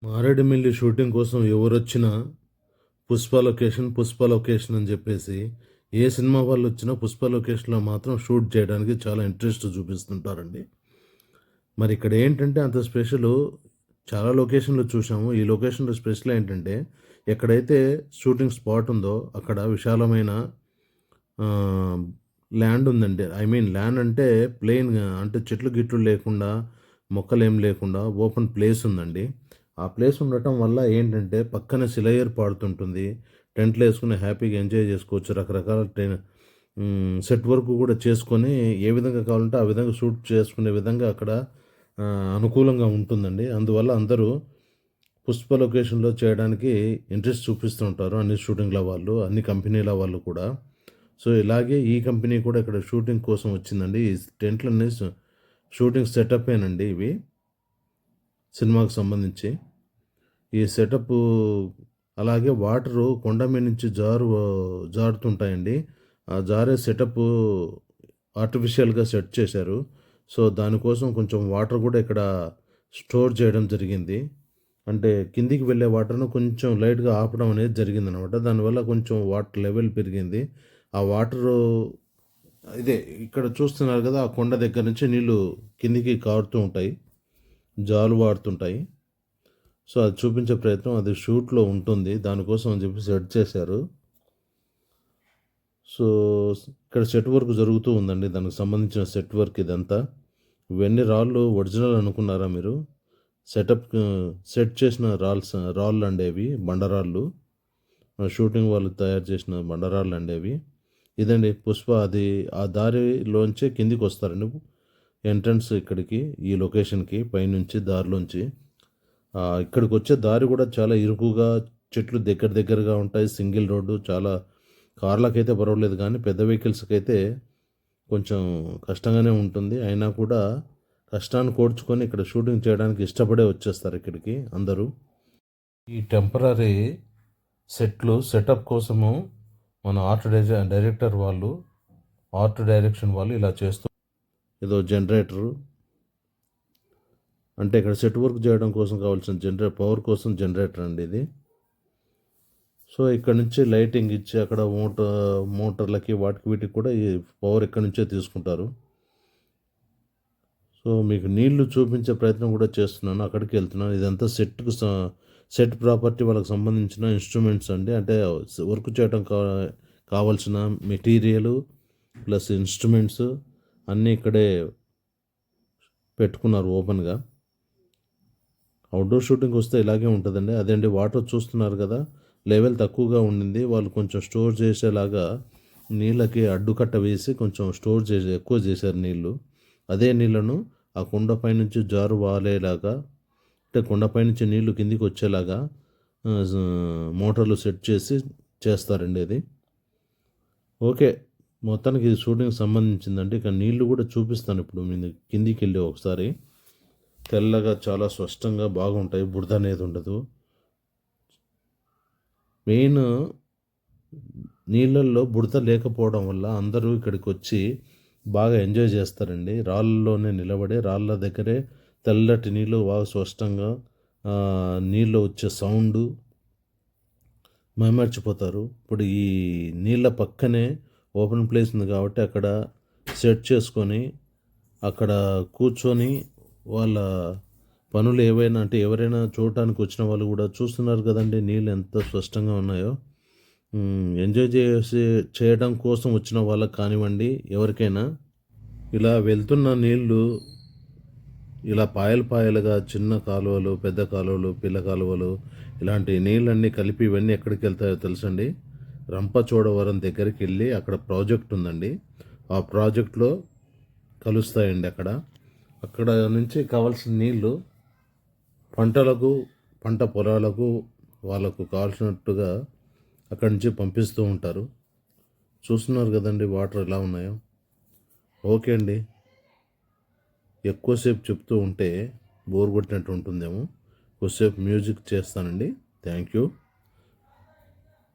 Maredumilli shooting కోసం ఎవరొచ్చినా Pushpa location అని చెప్పేసి ఏ సినిమా వాళ్ళు వచ్చినా పుష్ప లొకేషన్లో మాత్రం షూట్ చేయడానికి చాలా ఇంట్రెస్ట్ చూపిస్తుంటారండి. మరి ఇక్కడ ఏంటంటే అంత స్పెషల్ చాలా లొకేషన్లు చూసాము. ఈ లొకేషన్లో స్పెషల్ ఏంటంటే ఎక్కడైతే షూటింగ్ స్పాట్ ఉందో అక్కడ విశాలమైన ల్యాండ్ ఉందండి. ఐ మీన్ ల్యాండ్ అంటే ప్లెయిన్‌గా అంటే చెట్లు గిట్లు లేకుండా, మొక్కలేం లేకుండా ఓపెన్ ప్లేస్ ఉందండి. ఆ ప్లేస్ ఉండటం వల్ల ఏంటంటే పక్కన సెలయేరు పారుతుంటుంది. టెంట్‌లేసుకొని హ్యాపీగా ఎంజాయ్ చేసుకోవచ్చు. రకరకాల సెట్ వర్క్ కూడా చేసుకొని ఏ విధంగా కావాలంటే ఆ విధంగా షూట్ చేసుకునే విధంగా అక్కడ అనుకూలంగా ఉంటుందండి. అందువల్ల అందరూ పుష్ప లొకేషన్‌లో చేయడానికి ఇంట్రెస్ట్ చూపిస్తూ ఉంటారు. అన్ని షూటింగ్‌ల వాళ్ళు, అన్ని కంపెనీల వాళ్ళు కూడా. సో, ఇలాగే ఈ కంపెనీ కూడా ఇక్కడ షూటింగ్ కోసం వచ్చిందండి. ఈ టెంట్‌లన్నీ షూటింగ్ సెటప్పేనండి ఇవి. సినిమాకు సంబంధించి. ఈ సెటప్పు అలాగే వాటరు కొండ మీద నుంచి జారుతుంటాయండి. ఆ జారే సెటప్పు ఆర్టిఫిషియల్‌గా సెట్ చేశారు. సో, దానికోసం కొంచెం వాటర్ కూడా ఇక్కడ స్టోర్ చేయడం జరిగింది. అంటే కిందికి వెళ్ళే వాటర్‌ను కొంచెం లైట్‌గా ఆపడం అనేది జరిగిందనమాట. దానివల్ల కొంచెం వాటర్ లెవెల్ పెరిగింది. ఆ వాటరు ఇదే ఇక్కడ చూస్తున్నారు కదా! ఆ కొండ దగ్గర నుంచి నీళ్లు కిందికి కారుతూ ఉంటాయి. జాలువారుతుంటాయి. సో, అది చూపించే ప్రయత్నం అది షూట్‌లో ఉంటుంది. దానికోసం అని చెప్పి సెట్ చేశారు. సో, ఇక్కడ సెట్ వర్క్ జరుగుతూ ఉందండి. దానికి సంబంధించిన సెట్ వర్క్ ఇదంతా. ఇవన్నీ రాళ్ళు ఒరిజినల్ అనుకున్నారా మీరు? సెట్ చేసిన రాళ్ళండి అవి బండరాళ్ళు. షూటింగ్ వాళ్ళు తయారు చేసిన బండరాళ్ళండి అవి. ఇదండి పుష్ప అది ఆ దారిలోంచే కిందికొస్తారండి. ఎంట్రన్స్ ఇక్కడికి ఈ లొకేషన్‌కి పైనుంచి దారిలోంచి. ఇక్కడికొచ్చే దారి కూడా చాలా ఇరుకుగా చెట్లు దగ్గరగా ఉంటాయి. సింగిల్ రోడ్డు చాలా కార్లకైతే పర్వాలేదు కానీ పెద్ద వెహికల్స్‌కైతే కొంచెం కష్టంగానే ఉంటుంది. అయినా కూడా కష్టాన్ని కోర్చుకొని ఇక్కడ షూటింగ్ చేయడానికి ఇష్టపడే వచ్చేస్తారు ఇక్కడికి అందరూ. ఈ టెంపరరీ సెటప్ కోసము మన డైరెక్టర్ వాళ్ళు, ఆర్ట్ డైరెక్షన్ వాళ్ళు ఇలా చేస్తూ ఏదో జనరేటరు అంటే ఇక్కడ సెట్ వర్క్ చేయడం కోసం కావాల్సిన పవర్ కోసం జనరేటర్ అండి ఇది. సో, ఇక్కడ నుంచి లైటింగ్ ఇచ్చి అక్కడ మోటార్లకి వాటికి వీటికి కూడా ఈ పవర్ ఇక్కడి నుంచే తీసుకుంటారు. సో, మీకు నీళ్లు చూపించే ప్రయత్నం కూడా చేస్తున్నాను. అక్కడికి వెళ్తున్నాను. ఇదంతా సెట్ ప్రాపర్టీ వాళ్ళకి సంబంధించిన ఇన్స్ట్రుమెంట్స్ అండి. అంటే వర్క్ చేయడం కావాల్సిన మెటీరియలు ప్లస్ ఇన్స్ట్రుమెంట్స్ అన్నీ ఇక్కడే పెట్టుకున్నారు ఓపెన్‌గా. అవుట్‌డోర్ షూటింగ్ వస్తే ఇలాగే ఉంటుందండి. అదేండి వాటర్ చూస్తున్నారు కదా! లెవెల్ తక్కువగా ఉండింది. వాళ్ళు కొంచెం స్టోర్ చేసేలాగా నీళ్ళకి అడ్డుకట్ట వేసి కొంచెం ఎక్కువ చేశారు నీళ్ళు. అదే నీళ్ళను ఆ కొండపై నుంచి జారు వాలేలాగా అంటే కొండపై నుంచి నీళ్లు కిందికి వచ్చేలాగా మోటార్లు సెట్ చేస్తారండి అది. ఓకే. మొత్తానికి ఇది షూటింగ్‌కి సంబంధించిందండి. ఇక నీళ్లు కూడా చూపిస్తాను ఇప్పుడు కిందికి వెళ్ళి ఒకసారి. తెల్లగా చాలా స్పష్టంగా బాగుంటాయి. బురద అనేది ఉండదు. మెయిన్ నీళ్ళల్లో బుడత లేకపోవడం వల్ల అందరూ ఇక్కడికి వచ్చి బాగా ఎంజాయ్ చేస్తారండి. రాళ్ళలోనే నిలబడి రాళ్ళ దగ్గరే తెల్లటి నీళ్ళు బాగా స్పష్టంగా నీళ్ళు వచ్చే సౌండు మైమర్చిపోతారు. ఇప్పుడు ఈ నీళ్ళ పక్కనే ఓపెన్ ప్లేస్ ఉంది కాబట్టి అక్కడ సెట్ చేసుకొని అక్కడ కూర్చొని వాళ్ళ పనులు ఏవైనా అంటే ఎవరైనా చూడటానికి వచ్చిన వాళ్ళు కూడా చూస్తున్నారు కదండి నీళ్ళు ఎంత స్పష్టంగా ఉన్నాయో. ఎంజాయ్ చేయడం కోసం వచ్చిన వాళ్ళకి కానివ్వండి ఎవరికైనా ఇలా వెళ్తున్న నీళ్ళు ఇలా పాయలుగా చిన్న కాలువలు, పెద్ద కాలువలు, పిల్ల కాలువలు ఇలాంటి నీళ్ళన్నీ కలిపి ఇవన్నీ ఎక్కడికి వెళ్తాయో తెలుసండి. రంపచోడవరం దగ్గరికి వెళ్ళి అక్కడ ప్రాజెక్ట్ ఉందండి. ఆ ప్రాజెక్ట్లో కలుస్తాయండి అక్కడ నుంచి కావాల్సిన నీళ్ళు పంట పొలాలకు వాళ్ళకు కావాల్సినట్టుగా అక్కడి నుంచి పంపిస్తూ ఉంటారు. చూస్తున్నారు కదండి వాటర్ ఎలా ఉన్నాయో. ఓకే అండి, ఎక్కువసేపు చెప్తూ ఉంటే బోర్ కొట్టినట్టు ఉంటుందేమో. కొద్దిసేపు మ్యూజిక్ చేస్తానండి. Thank you.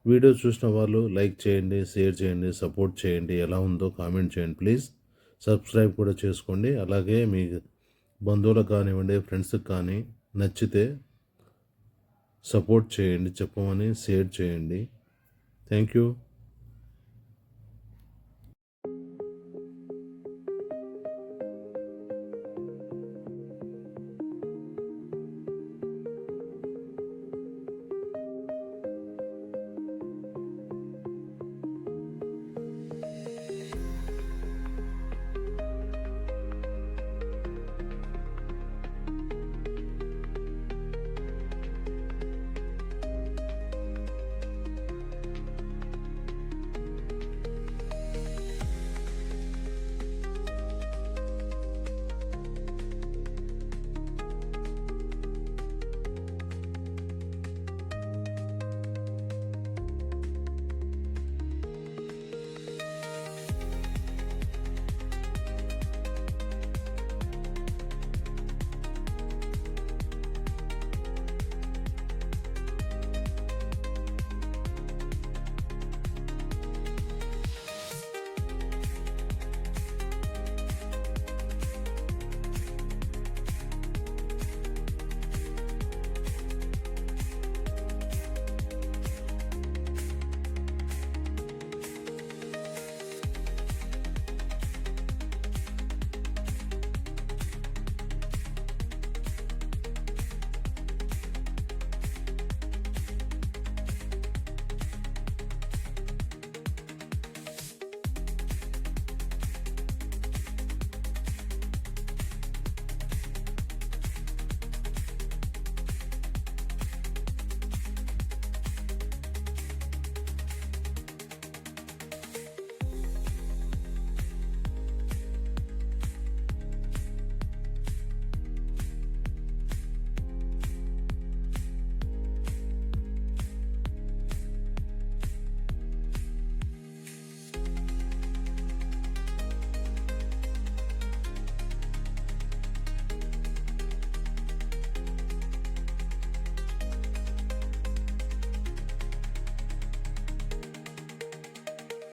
వీడియో చూసిన వాళ్ళు లైక్ చేయండి, షేర్ చేయండి, సపోర్ట్ చేయండి. ఎలా ఉందో కామెంట్ చేయండి ప్లీజ్. సబ్స్క్రైబ్ కూడా చేసుకోండి. అలాగే మీ బంధువులకు కానివ్వండి, ఫ్రెండ్స్కి కానీ నచ్చితే సపోర్ట్ చేయండి, చెప్పమని షేర్ చేయండి. Thank you.